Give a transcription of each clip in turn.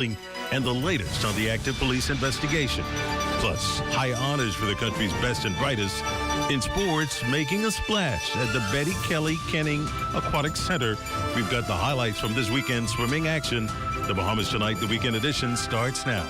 and the latest on the active police investigation. Plus, high honors for the country's best and brightest. In sports, making a splash at the Betty Kelly Kenning Aquatic Center. We've got the highlights from this weekend's swimming action. The Bahamas Tonight, the weekend edition, starts now.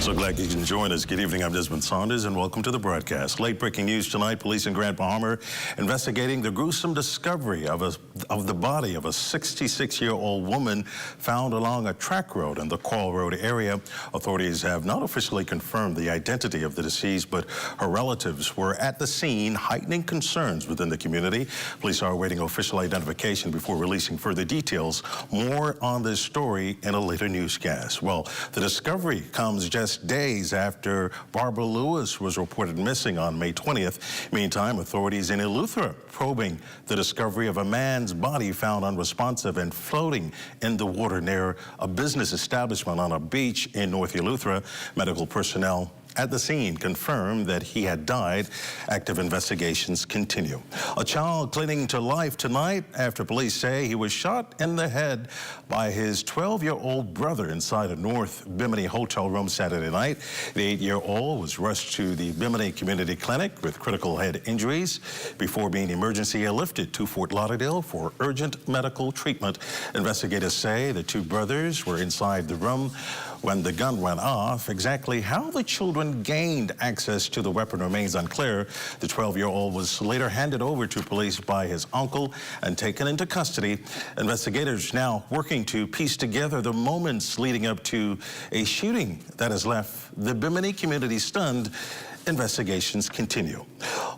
So glad you can join us. Good evening, I'm Desmond Saunders, and welcome to the broadcast. Late breaking news tonight, police in Grand Bahama investigating the gruesome discovery of the body of a 66-year-old woman found along a track road in the Coral Road area. Authorities have not officially confirmed the identity of the deceased, but her relatives were at the scene, heightening concerns within the community. Police are awaiting official identification before releasing further details. More on this story in a later newscast. Well, the discovery comes just days after Barbara Lewis was reported missing on May 20th. Meantime, authorities in Eleuthera probing the discovery of a man's body found unresponsive and floating in the water near a business establishment on a beach in North Eleuthera. Medical personnel at the scene confirmed that he had died. Active investigations continue. A child clinging to life tonight after police say he was shot in the head by his 12-year-old brother inside a North Bimini hotel room Saturday night. The 8-year-old was rushed to the Bimini Community Clinic with critical head injuries before being emergency airlifted to Fort Lauderdale for urgent medical treatment. Investigators say the two brothers were inside the room when the gun went off. Exactly how the children gained access to the weapon remains unclear. The 12-year-old was later handed over to police by his uncle and taken into custody. Investigators now working to piece together the moments leading up to a shooting that has left the Bimini community stunned. Investigations continue.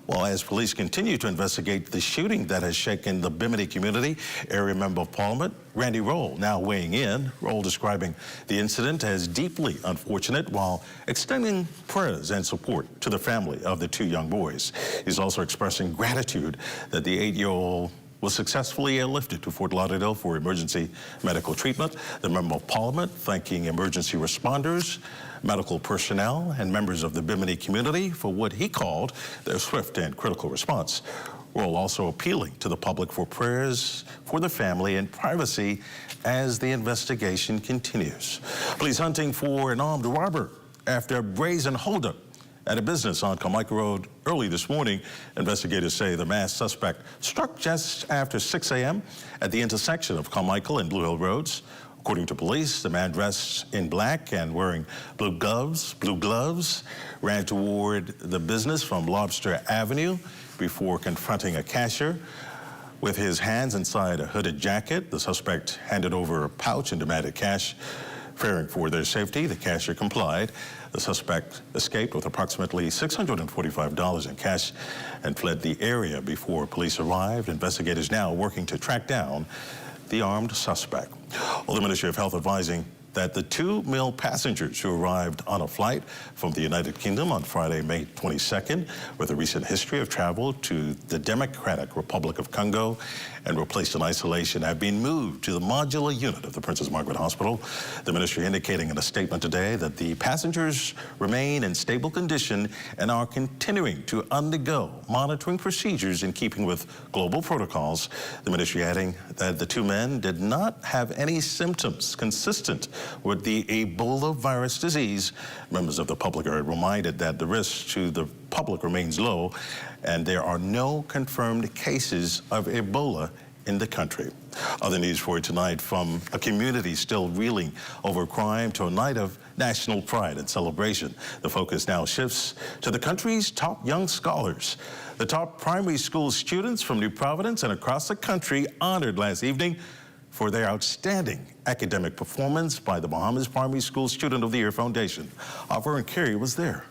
Well, as police continue to investigate the shooting that has shaken the Bimini community, Area Member of Parliament Randy Roll now weighing in. Roll describing the incident as deeply unfortunate while extending prayers and support to the family of the two young boys. He's also expressing gratitude that the 8-year-old was successfully airlifted to Fort Lauderdale for emergency medical treatment. The Member of Parliament thanking emergency responders, medical personnel, and members of the Bimini community for what he called their swift and critical response. Roll also appealing to the public for prayers for the family and privacy as the investigation continues. Police hunting for an armed robber after a brazen holdup at a business on Carmichael Road early this morning. Investigators say the masked suspect struck just after 6 a.m. at the intersection of Carmichael and Blue Hill Roads. According to police, the man dressed in black and wearing blue gloves ran toward the business from Lobster Avenue before confronting a cashier. With his hands inside a hooded jacket, the suspect handed over a pouch and demanded cash. Fearing for their safety, the cashier complied. The suspect escaped with approximately $645 in cash and fled the area before police arrived. Investigators now working to track down the armed suspect. Well, the Ministry of Health advising that the two male passengers who arrived on a flight from the United Kingdom on Friday, May 22nd, with a recent history of travel to the Democratic Republic of Congo and were placed in isolation have been moved to the modular unit of the Princess Margaret Hospital. The ministry indicating in a statement today that the passengers remain in stable condition and are continuing to undergo monitoring procedures in keeping with global protocols. The ministry adding that the two men did not have any symptoms consistent with the Ebola virus disease. Members of the public are reminded that the risk to the public remains low and there are no confirmed cases of Ebola in the country. Other news for you tonight from a community still reeling over crime to a night of national pride and celebration. The focus now shifts to the country's top young scholars. The top primary school students from New Providence and across the country honored last evening for their outstanding academic performance by the Bahamas Primary School Student of the Year Foundation. Our Vern Carey was there.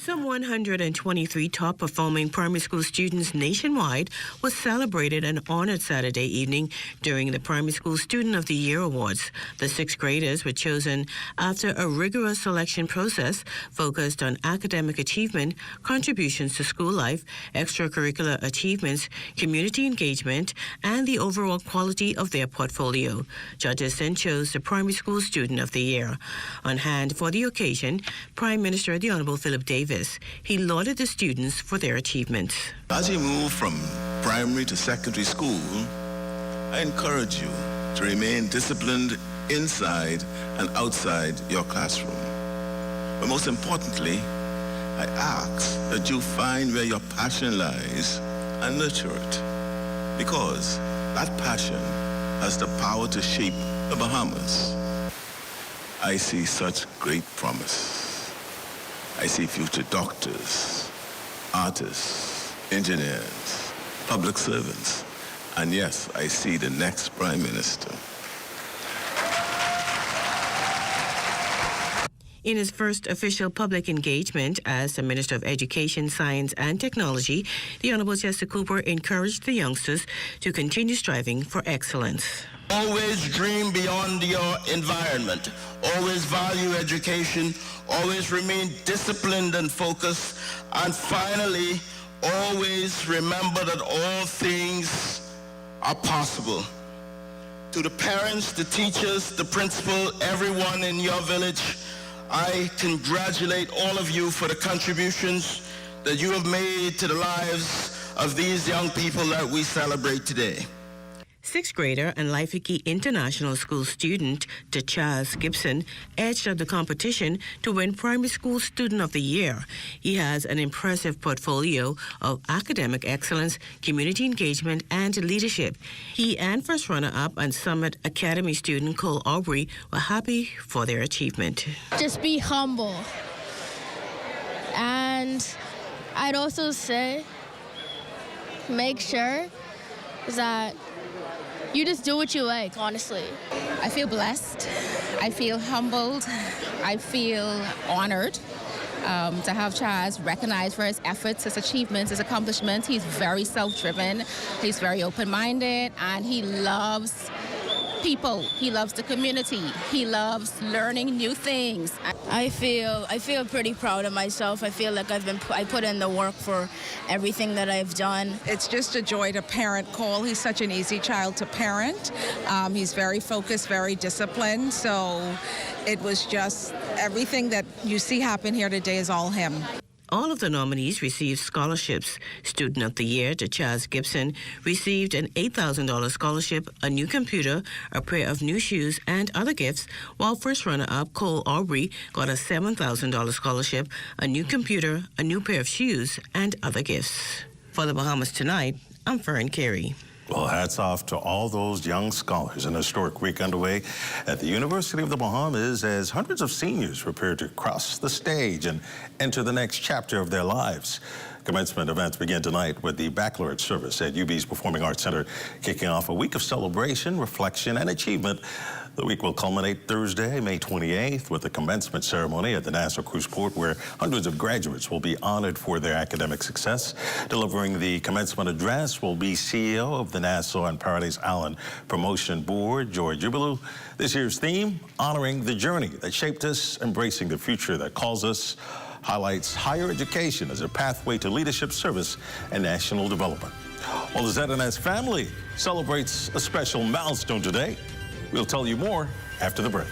Some 123 top-performing primary school students nationwide was celebrated and honored Saturday evening during the Primary School Student of the Year Awards. The sixth graders were chosen after a rigorous selection process focused on academic achievement, contributions to school life, extracurricular achievements, community engagement, and the overall quality of their portfolio. Judges then chose the Primary School Student of the Year. On hand for the occasion, Prime Minister the Honorable Philip Davis. He lauded the students for their achievements. As you move from primary to secondary school, I encourage you to remain disciplined inside and outside your classroom. But most importantly, I ask that you find where your passion lies and nurture it, because that passion has the power to shape the Bahamas. I see such great promise. I see future doctors, artists, engineers, public servants, and yes, I see the next Prime Minister. In his first official public engagement as the Minister of Education, Science and Technology, the Honorable Chester Cooper encouraged the youngsters to continue striving for excellence. Always dream beyond your environment. Always value education. Always remain disciplined and focused. And finally, always remember that all things are possible. To the parents, the teachers, the principal, everyone in your village, I congratulate all of you for the contributions that you have made to the lives of these young people that we celebrate today. Sixth grader and Laifiki International School student Charles Gibson edged out the competition to win Primary School Student of the Year. He has an impressive portfolio of academic excellence, community engagement, and leadership. He and first runner-up and Summit Academy student Cole Aubrey were happy for their achievement. Just be humble. And I'd also say make sure that you just do what you like, honestly. I feel blessed. I feel humbled. I feel honored to have Chaz recognized for his efforts, his achievements, his accomplishments. He's very self-driven. He's very open-minded, and he loves people. He loves the community. He loves learning new things. I feel pretty proud of myself. I feel like I put in the work for everything that I've done. It's just a joy to parent Cole. He's such an easy child to parent. He's very focused, very disciplined. So it was just everything that you see happen here today is all him. All of the nominees received scholarships. Student of the Year, Charles Gibson, received an $8,000 scholarship, a new computer, a pair of new shoes, and other gifts, while first runner-up Cole Aubrey got a $7,000 scholarship, a new computer, a new pair of shoes, and other gifts. For the Bahamas Tonight, I'm Fern Carey. Well, hats off to all those young scholars. An historic week underway at the University of the Bahamas as hundreds of seniors prepare to cross the stage and enter the next chapter of their lives. Commencement events begin tonight with the baccalaureate service at UB's Performing Arts Center, kicking off a week of celebration, reflection, and achievement. The week will culminate Thursday, May 28th, with the commencement ceremony at the Nassau Cruise Port, where hundreds of graduates will be honored for their academic success. Delivering the commencement address will be CEO of the Nassau and Paradise Island Promotion Board, George Jubileau. This year's theme, honoring the journey that shaped us, embracing the future that calls us, highlights higher education as a pathway to leadership, service, and national development. Well, the ZNS family celebrates a special milestone today. We'll tell you more after the break.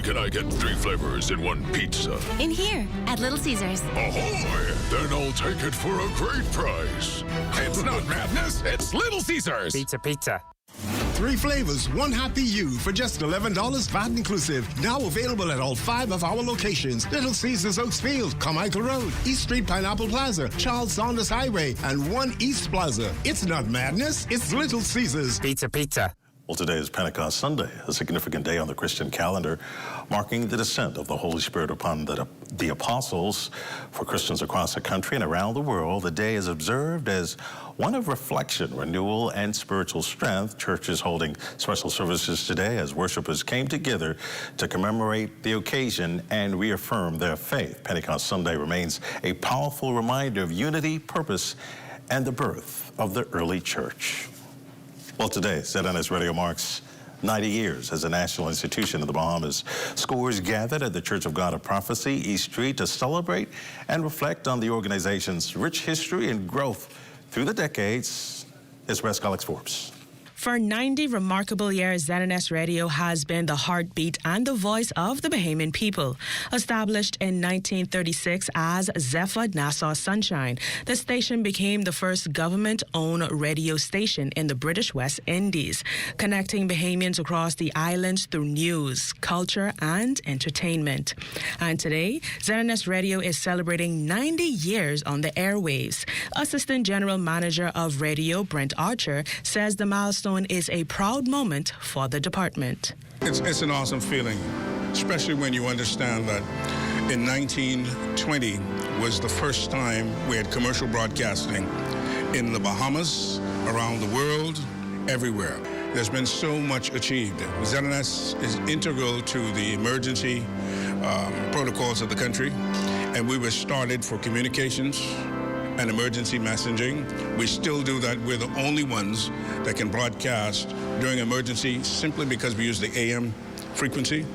Can I get 3 flavors in one pizza? In here, at Little Caesars. Ahoy! Then I'll take it for a great price. It's not madness, it's Little Caesars. Pizza, pizza. 3 flavors, 1 happy you for just $11 VAT inclusive. Now available at all 5 of our locations. Little Caesars Oaksfield, Carmichael Road, East Street Pineapple Plaza, Charles Saunders Highway, and 1 East Plaza. It's not madness, it's Little Caesars. Pizza, pizza. Well, today is Pentecost Sunday, a significant day on the Christian calendar, marking the descent of the Holy Spirit upon the apostles. For Christians across the country and around the world, the day is observed as one of reflection, renewal, and spiritual strength. Churches holding special services today as worshipers came together to commemorate the occasion and reaffirm their faith. Pentecost Sunday remains a powerful reminder of unity, purpose, and the birth of the early church. Well, today, ZNS Radio marks 90 years as a national institution in the Bahamas. Scores gathered at the Church of God of Prophecy, East Street, to celebrate and reflect on the organization's rich history and growth through the decades. It's West Alex Forbes. For 90 remarkable years, ZNS Radio has been the heartbeat and the voice of the Bahamian people. Established in 1936 as Zephyr Nassau Sunshine, the station became the first government-owned radio station in the British West Indies, connecting Bahamians across the islands through news, culture, and entertainment. And today, ZNS Radio is celebrating 90 years on the airwaves. Assistant General Manager of Radio, Brent Archer, says the milestone is a proud moment for the department. It's an awesome feeling, especially when you understand that in 1920 was the first time we had commercial broadcasting in the Bahamas, around the world, everywhere. There's been so much achieved. ZNS is integral to the emergency protocols of the country, and we were started for communications and emergency messaging. We still do that. We're the only ones that can broadcast during emergency simply because we use the AM frequency.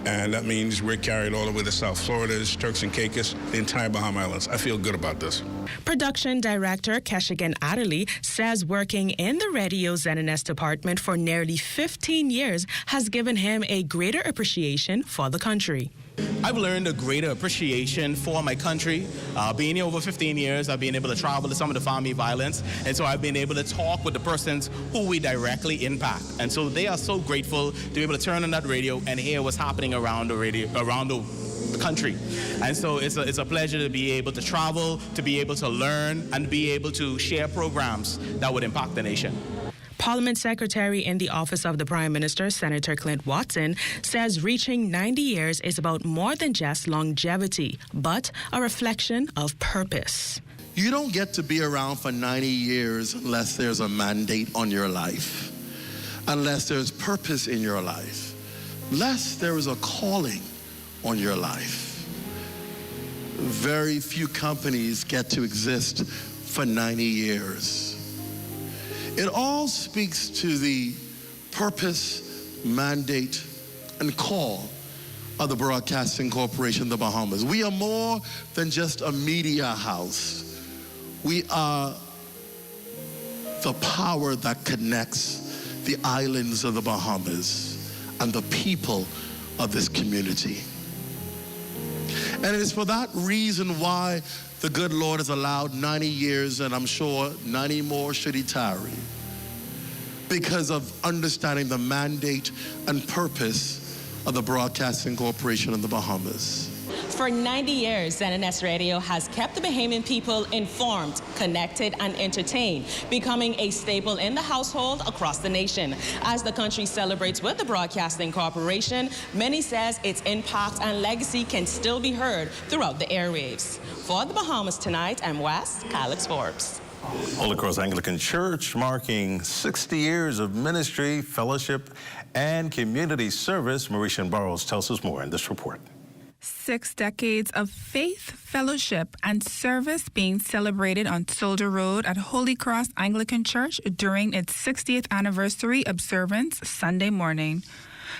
And that means we're carried all over the South Floridas, Turks and Caicos, the entire Bahama Islands. I feel good about this. Production Director Keshagan Adderley says working in the radio ZNS department for nearly 15 years has given him a greater appreciation for the country. I've learned a greater appreciation for my country. Being here over 15 years, I've been able to travel to some of the family violence, and so I've been able to talk with the persons who we directly impact. And so they are so grateful to be able to turn on that radio and hear what's happening around the radio, around the country. And so it's a pleasure to be able to travel, to be able to learn, and be able to share programs that would impact the nation. Parliament Secretary in the Office of the Prime Minister, Senator Clint Watson, says reaching 90 years is about more than just longevity, but a reflection of purpose. You don't get to be around for 90 years unless there's a mandate on your life, unless there's purpose in your life, unless there is a calling on your life. Very few companies get to exist for 90 years. It all speaks to the purpose, mandate, and call of the Broadcasting Corporation of the Bahamas. We are more than just a media house. We are the power that connects the islands of the Bahamas and the people of this community. And it is for that reason why the good Lord has allowed 90 years, and I'm sure 90 more should he tarry, because of understanding the mandate and purpose of the Broadcasting Corporation of the Bahamas. For 90 years, ZNS Radio has kept the Bahamian people informed, connected, and entertained, becoming a staple in the household across the nation. As the country celebrates with the Broadcasting Corporation, many says its impact and legacy can still be heard throughout the airwaves. For the Bahamas Tonight, I'm West Alex Forbes. Holy Cross Anglican Church marking 60 years of ministry, fellowship, and community service. Mauritian Burrows tells us more in this report. 6 decades of faith, fellowship, and service being celebrated on Soldier Road at Holy Cross Anglican Church during its 60th anniversary observance Sunday morning.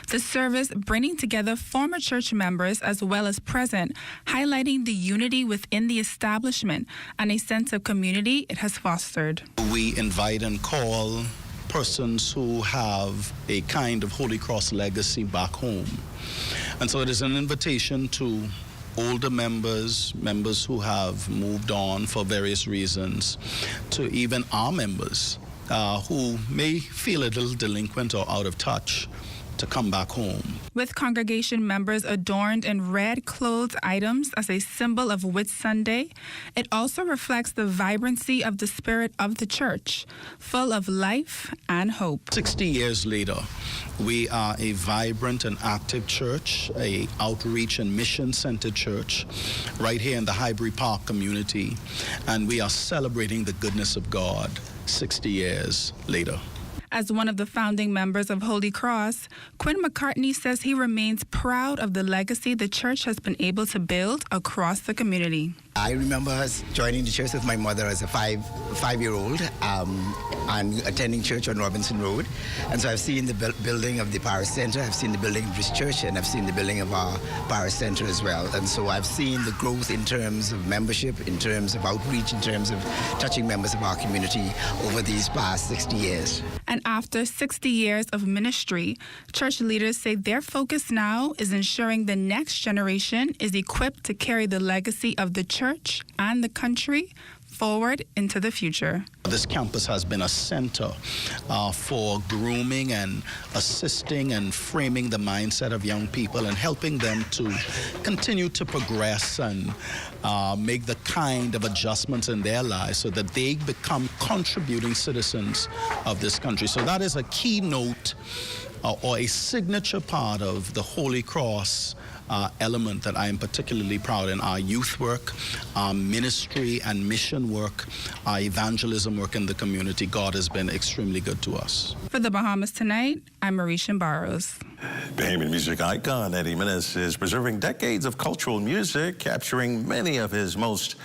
The service bringing together former church members as well as present, highlighting the unity within the establishment and a sense of community it has fostered. We invite and call persons who have a kind of Holy Cross legacy back home. And so it is an invitation to older members who have moved on for various reasons, to even our members who may feel a little delinquent or out of touch, to come back home. With congregation members adorned in red clothes items as a symbol of Whit Sunday, it also reflects the vibrancy of the spirit of the church, full of life and hope. 60 years later, we are a vibrant and active church, a outreach and mission-centered church right here in the Highbury Park community, and we are celebrating the goodness of God 60 years later. As one of the founding members of Holy Cross, Quinn McCartney says he remains proud of the legacy the church has been able to build across the community. I remember us joining the church with my mother as a five-year-old and attending church on Robinson Road. And so I've seen the building of the parish center, I've seen the building of this church, and I've seen the building of our parish center as well. And so I've seen the growth in terms of membership, in terms of outreach, in terms of touching members of our community over these past 60 years. And after 60 years of ministry, church leaders say their focus now is ensuring the next generation is equipped to carry the legacy of the church and the country forward into the future. This campus has been a center for grooming and assisting and framing the mindset of young people and helping them to continue to progress and make the kind of adjustments in their lives so that they become contributing citizens of this country. So that is a keynote or a signature part of the Holy Cross element that I am particularly proud in: our youth work, our ministry and mission work, our evangelism work in the community. God has been extremely good to us. For the Bahamas Tonight, I'm Marisha Barros. Bahamian music icon Eddie Minnis is preserving decades of cultural music, capturing many of his most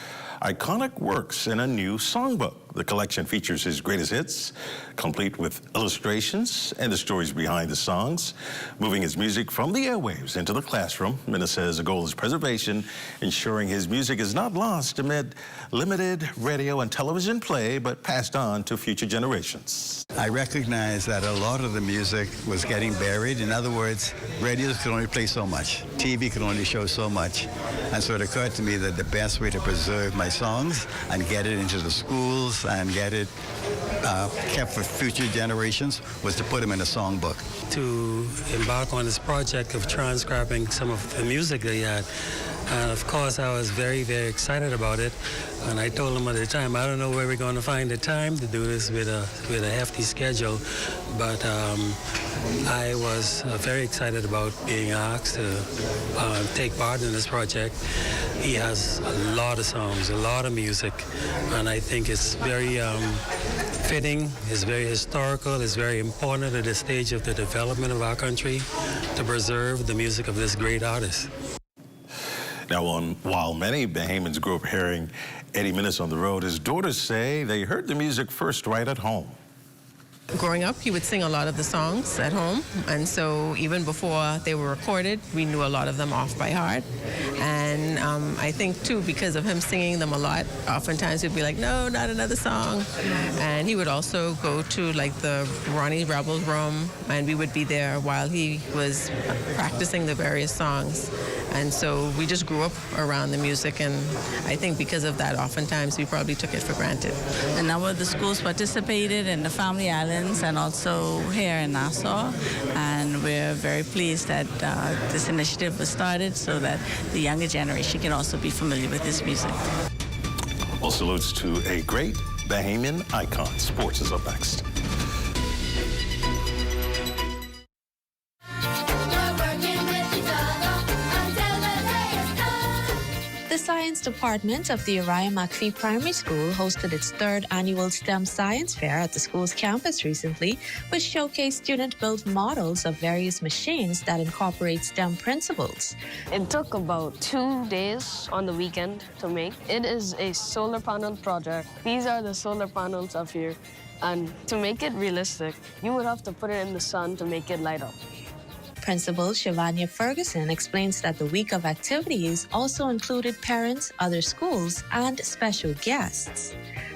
iconic works in a new songbook. The collection features his greatest hits, complete with illustrations and the stories behind the songs, moving his music from the airwaves into the classroom. Minnis says the goal is preservation, ensuring his music is not lost amid limited radio and television play, but passed on to future generations. I recognize that a lot of the music was getting buried. In other words, radios could only play so much, TV could only show so much. And so it occurred to me that the best way to preserve my songs and get it into the schools and get it kept for future generations was to put them in a songbook. To embark on this project of transcribing some of the music they had. And of course, I was very, very excited about it. And I told them at the time, I don't know where we're going to find the time to do this with a hefty schedule. But I was very excited about being asked to take part in this project. He has a lot of songs, a lot of music, and I think it's very fitting, it's very historical, it's very important at this stage of the development of our country to preserve the music of this great artist. Now, while many Bahamians grew up hearing Eddie Minnis on the road, his daughters say they heard the music first right at home. Growing up, he would sing a lot of the songs at home, and so even before they were recorded, we knew a lot of them off by heart. And I think, too, because of him singing them a lot, oftentimes we'd be like, no, not another song. And he would also go to, like, the Ronnie Rebel's room, and we would be there while he was practicing the various songs. And so we just grew up around the music, and I think because of that, oftentimes we probably took it for granted. A number of the schools participated in the Family Islands and also here in Nassau, and we're very pleased that this initiative was started so that the younger generation can also be familiar with this music. Well, salutes to a great Bahamian icon. Sports is up next. The Science Department of the Uriah McPhee Primary School hosted its third annual STEM Science Fair at the school's campus recently, which showcased student-built models of various machines that incorporate STEM principles. It took about 2 days on the weekend to make. It is a solar panel project. These are the solar panels up here, and to make it realistic, you would have to put it in the sun to make it light up. Principal Shavanya Ferguson explains that the week of activities also included parents, other schools, and special guests.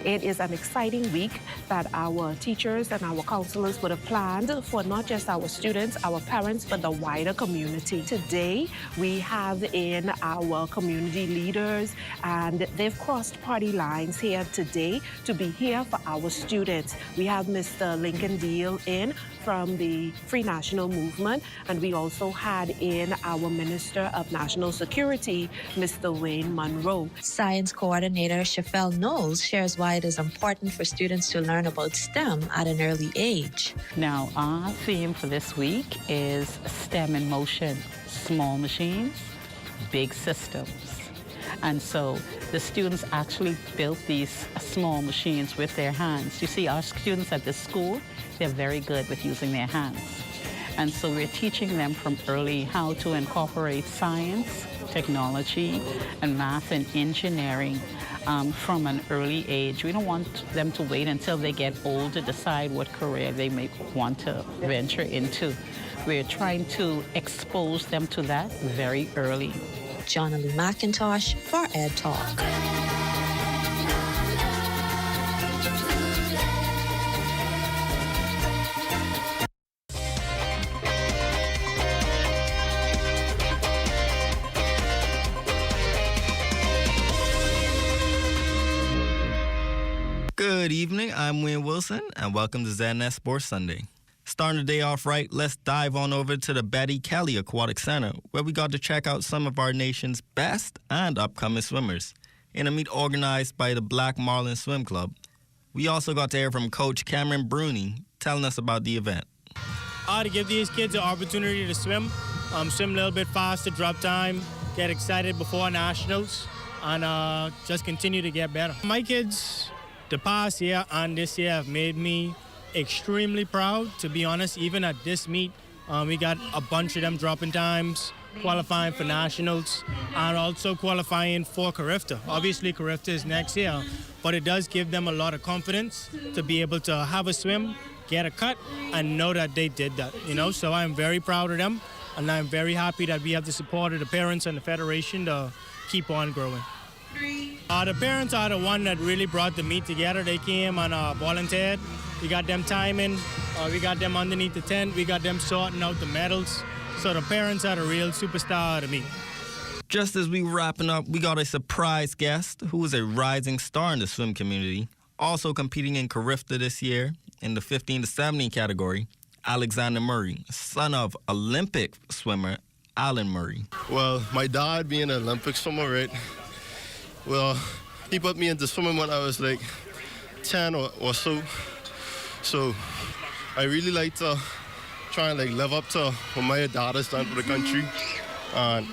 It is an exciting week that our teachers and our counselors would have planned for not just our students, our parents, but the wider community. Today, we have in our community leaders, and they've crossed party lines here today to be here for our students. We have Mr. Lincoln Deal in from the Free National Movement, and we also had in our Minister of National Security, Mr. Wayne Monroe. Science coordinator Shafel Knowles shares why it is important for students to learn about STEM at an early age. Now, our theme for this week is STEM in motion, small machines, big systems. And so the students actually built these small machines with their hands. You see, our students at this school, they're very good with using their hands. And so we're teaching them from early how to incorporate science, technology, and math and engineering from an early age. We don't want them to wait until they get old to decide what career they may want to venture into. We're trying to expose them to that very early. Jonalie McIntosh for Ed Talk. Good evening, I'm Wayne Wilson, and welcome to ZNS Sports Sunday. Starting the day off right, let's dive on over to the Betty Kelly Aquatic Center, where we got to check out some of our nation's best and upcoming swimmers. In a meet organized by the Black Marlin Swim Club, we also got to hear from Coach Cameron Bruni telling us about the event. To give these kids an opportunity to swim a little bit faster, drop time, get excited before nationals, and just continue to get better. My kids, the past year and this year, have made me extremely proud. To be honest, even at this meet, we got a bunch of them dropping times, qualifying for nationals, and also qualifying for Carifta. Obviously, Carifta is next year, but it does give them a lot of confidence to be able to have a swim, get a cut, and know that they did that, So I'm very proud of them, and I'm very happy that we have the support of the parents and the federation to keep on growing. The parents are the one that really brought the meet together. They came and volunteered. We got them timing. We got them underneath the tent. We got them sorting out the medals. So the parents are the real superstar of the meet. Just as we were wrapping up, we got a surprise guest who is a rising star in the swim community, also competing in Carifta this year in the 15 to 17 category, Alexander Murray, son of Olympic swimmer Alan Murray. Well, my dad being an Olympic swimmer, right? Well, he put me into swimming when I was like 10 or so. So I really like to try and live up to what my dad has done for the country,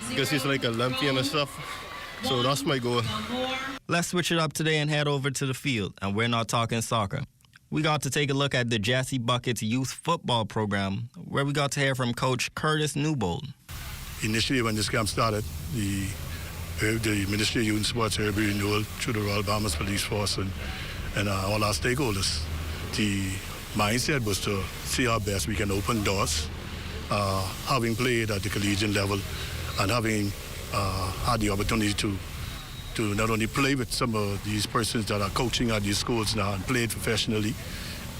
because he's like Olympian and stuff. So that's my goal. Let's switch it up today and head over to the field, and we're not talking soccer. We got to take a look at the Jesse Buckets youth football program, where we got to hear from Coach Curtis Newbold. Initially, when this camp started, the Ministry of Youth and Sports, every renewal through the Royal Bahamas Police Force and all our stakeholders, the mindset was to see how best we can open doors, having played at the collegiate level and having had the opportunity to not only play with some of these persons that are coaching at these schools now and played professionally.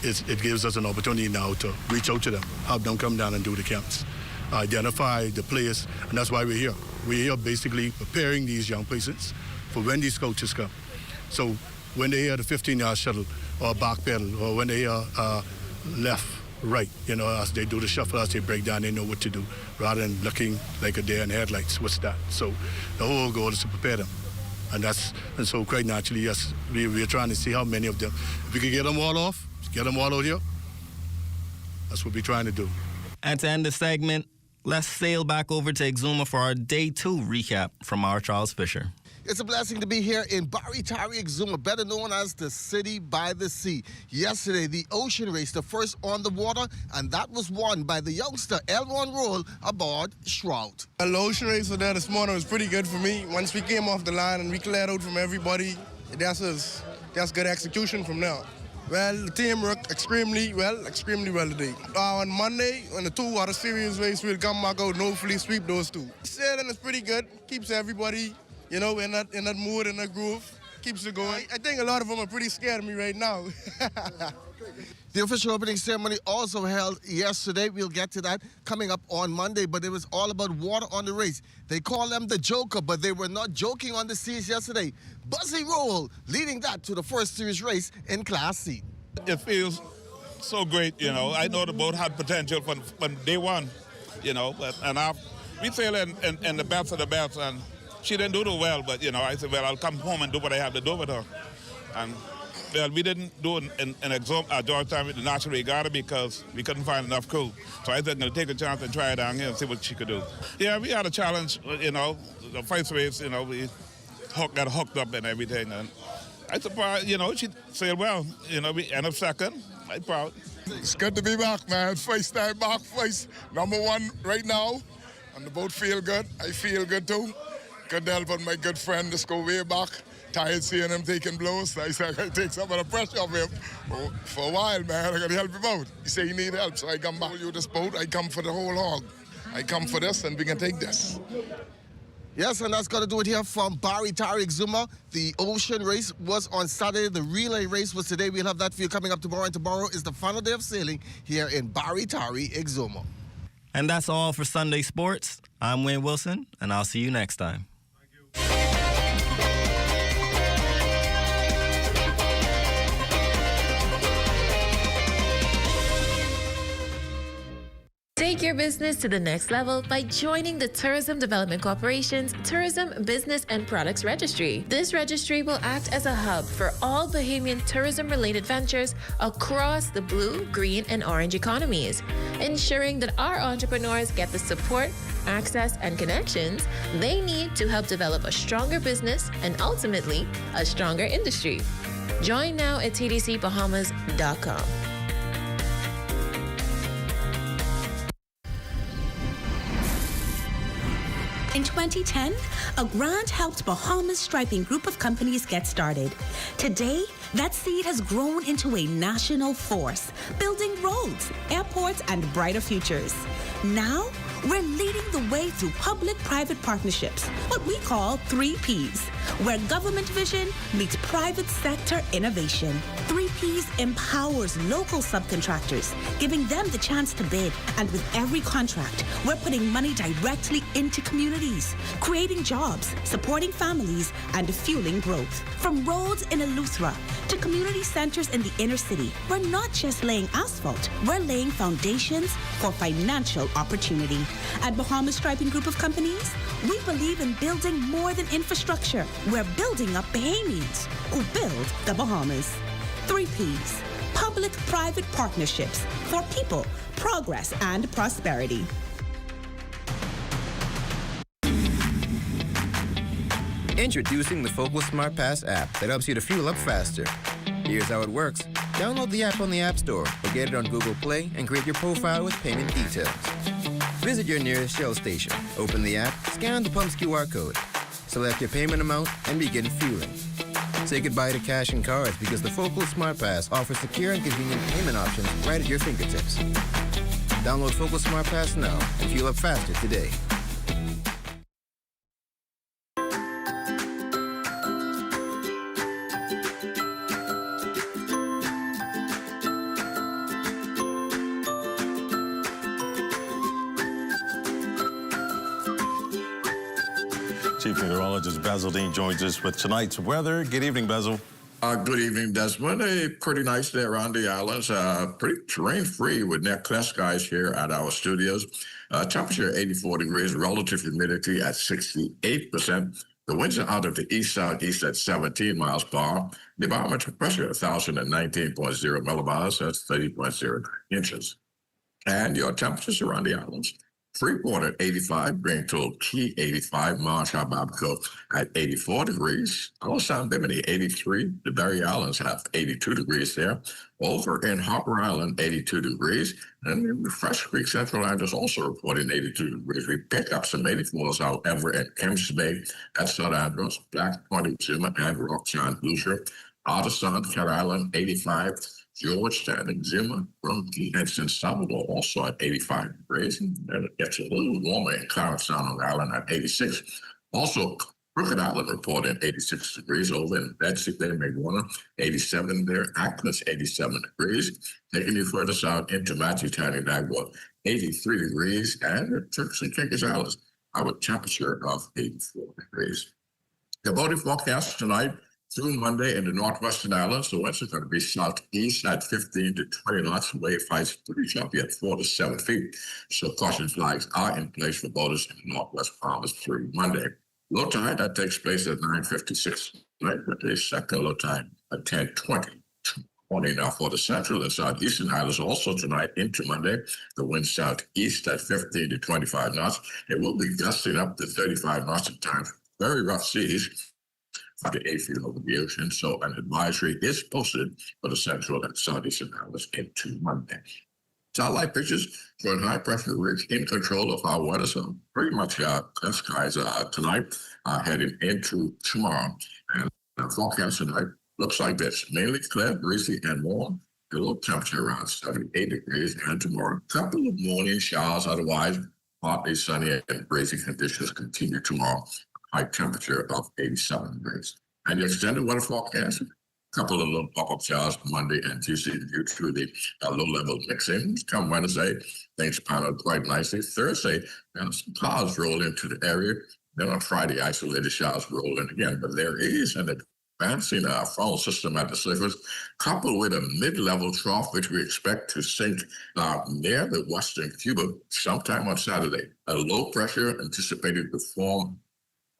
It gives us an opportunity now to reach out to them, have them come down and do the camps, identify the players, and that's why we're here. We're here basically preparing these young persons for when these coaches come. So when they hear the 15-yard shuttle or back pedal, or when they hear left, right, as they do the shuffle, as they break down, they know what to do, rather than looking like a deer in headlights. What's that? So the whole goal is to prepare them. And so quite naturally, yes, we're trying to see how many of them. If we can get them all off, get them all out here, that's what we're trying to do. And to end the segment, let's sail back over to Exuma for our Day 2 recap from our Charles Fisher. It's a blessing to be here in Baritari Exuma, better known as the City by the Sea. Yesterday, the ocean race, the first on the water, and that was won by the youngster L1 Roll aboard Shroud. The ocean race there this morning was pretty good for me. Once we came off the line and we cleared out from everybody, that's good execution from now. Well, the team worked extremely well today. On Monday, on the 2 water series race, we'll come back out and hopefully sweep those 2. Sailing is pretty good, keeps everybody in that mood, in that groove, keeps it going. I think a lot of them are pretty scared of me right now. The official opening ceremony also held yesterday. We'll get to that coming up on Monday, but it was all about water on the race. They call them the Joker, but they were not joking on the seas yesterday. Buzzy Roll leading that to the first series race in Class C. It feels so great, you know. I know the boat had potential from day one, you know, and we sailed in the best of the best, and she didn't do too well, but, you know, I said, well, I'll come home and do what I have to do with her. And well, we didn't do an exam at Georgetown with the National Regatta because we couldn't find enough crew. So I said, I'm going to take a chance and try it down here and see what she could do. Yeah, we had a challenge, you know. The first race, you know, we got hooked up and everything. And I surprised, you know, she sailed well. You know, we ended up second. I'm proud. It's good to be back, man. First time back, first number one right now. And the boat feel good. I feel good too. Good to help out my good friend. Just go way back. Tired seeing him taking blows. I said, I gotta take some of the pressure off him. For a while, man, I gotta help him out. He said he need help, so I come back with this boat. I come for the whole hog. I come for this, and we can take this. Yes, and that's going to do it here from Barry Tariq Zuma. The ocean race was on Saturday. The relay race was today. We'll have that for you coming up tomorrow. And tomorrow is the final day of sailing here in Barry Tariq Zuma. And that's all for Sunday Sports. I'm Wayne Wilson, and I'll see you next time. Take your business to the next level by joining the Tourism Development Corporation's Tourism Business and Products Registry. This registry will act as a hub for all Bahamian tourism-related ventures across the blue, green, and orange economies, ensuring that our entrepreneurs get the support, access, and connections they need to help develop a stronger business and ultimately a stronger industry. Join now at tdcbahamas.com. In 2010, a grant helped Bahamas Striping Group of companies get started. Today, that seed has grown into a national force, building roads, airports, and brighter futures. Now, we're leading the way through public-private partnerships, what we call 3Ps, where government vision meets private sector innovation. 3Ps empowers local subcontractors, giving them the chance to bid. And with every contract, we're putting money directly into communities, creating jobs, supporting families, and fueling growth. From roads in Eleuthera to community centers in the inner city, we're not just laying asphalt, we're laying foundations for financial opportunity. At Bahamas Striping Group of Companies, we believe in building more than infrastructure. We're building up Bahamians who build the Bahamas. 3Ps, public-private partnerships for people, progress, and prosperity. Introducing the Focal Smart Pass app that helps you to fuel up faster. Here's how it works. Download the app on the App Store or get it on Google Play and create your profile with payment details. Visit your nearest Shell station. Open the app, scan the pump's QR code, select your payment amount, and begin fueling. Say goodbye to cash and cards because the Focal Smart Pass offers secure and convenient payment options right at your fingertips. Download Focal Smart Pass now and fuel up faster today. Chief Meteorologist Basil Dean joins us with tonight's weather. Good evening, Basil. Good evening, Desmond. A pretty nice day around the islands. Pretty rain-free with near clear skies here at our studios. Temperature 84 degrees, relative humidity at 68%. The winds are out of the east-southeast at 17 miles per hour. The barometric pressure 1,019.0 millibars, that's 30.09 inches. And your temperatures around the islands. Freeport at 85, Grand Toll Key 85, Marshall Babaco at 84 degrees. Colossal Bimini 83. The Berry Islands have 82 degrees there. Over in Harper Island, 82 degrees. And Fresh Creek Central Island is also reporting 82 degrees. We pick up some 84s, however, at Kemps Bay, at St. Andrews, Black Point, Zuma, and Rock John Hoosier. Otterson, Cat Island, 85. Georgetown and Zima, and San Salvador also at 85 degrees. And it gets a little warmer in Clarence Sound, Long Island at 86. Also, Crooked Island reported 86 degrees. Over in Betsy Bay, McWarner, 87 there. Ackles, 87 degrees. Taking you further south into Matthew County, Nagua, 83 degrees. And Turks and Caicos Islands, our temperature of 84 degrees. The body forecast tonight through Monday in the northwestern islands. The winds are going to be southeast at 15 to 20 knots. Wave heights pretty choppy at 4 to 7 feet. So caution flags are in place for boaters in the northwest Bahamas through Monday. Low tide, that takes place at 9:56 tonight, but the second low tide at 10:20. Now for the central and southeastern islands also tonight into Monday, the wind southeast at 15 to 25 knots. It will be gusting up to 35 knots at times. Very rough seas, 5 to 8 feet over the ocean. So an advisory is posted for the central and southeastern islands into Monday. Satellite pictures showing high pressure ridge in control of our weather. So pretty much clear skies tonight, heading into tomorrow. And the forecast tonight looks like this: mainly clear, breezy, and warm. The low temperature around 78 degrees. And tomorrow, a couple of morning showers. Otherwise, partly sunny and breezy conditions continue tomorrow. High temperature of 87 degrees. And the extended weather forecast, a couple of little pop-up showers Monday and Tuesday due to the low-level mixing. Come Wednesday, things pan out quite nicely. Thursday, some clouds roll into the area. Then on Friday, isolated showers roll in again. But there is an advancing frontal system at the surface, coupled with a mid-level trough, which we expect to sink near the western Cuba sometime on Saturday. A low pressure anticipated to form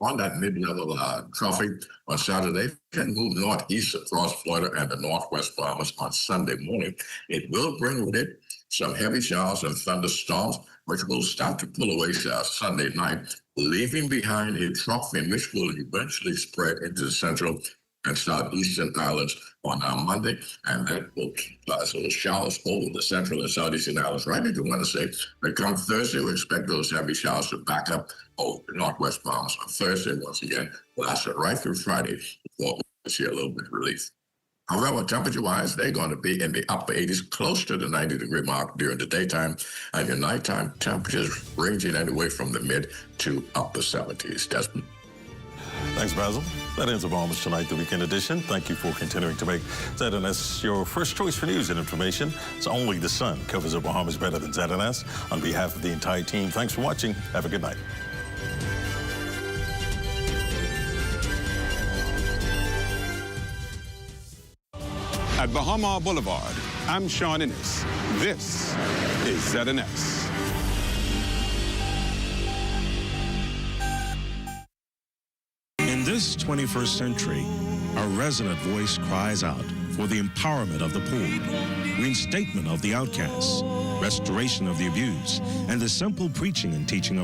on that mid-level traffic on Saturday, can move northeast across Florida and the northwest Bahamas on Sunday morning. It will bring with it some heavy showers and thunderstorms, which will start to pull away Sunday night, leaving behind a trough which will eventually spread into the central and southeastern islands on Monday, and that will keep the showers over the central and southeastern islands right into Wednesday. But come Thursday, we expect those heavy showers to back up over the northwest Bahamas on Thursday once again, last right through Friday before we see a little bit of relief. However, temperature-wise, they're going to be in the upper 80s, close to the 90-degree mark during the daytime, and your nighttime temperatures ranging anywhere from the mid to upper 70s. Desmond. Thanks, Basil. That ends the Bahamas Tonight, the weekend edition. Thank you for continuing to make ZNS your first choice for news and information. It's only the sun covers the Bahamas better than ZNS. On behalf of the entire team, thanks for watching. Have a good night. At Bahama Boulevard, I'm Sean Ennis. This is ZNS. In this 21st century, our resident voice cries out for the empowerment of the poor, reinstatement of the outcasts, restoration of the abused, and the simple preaching and teaching of the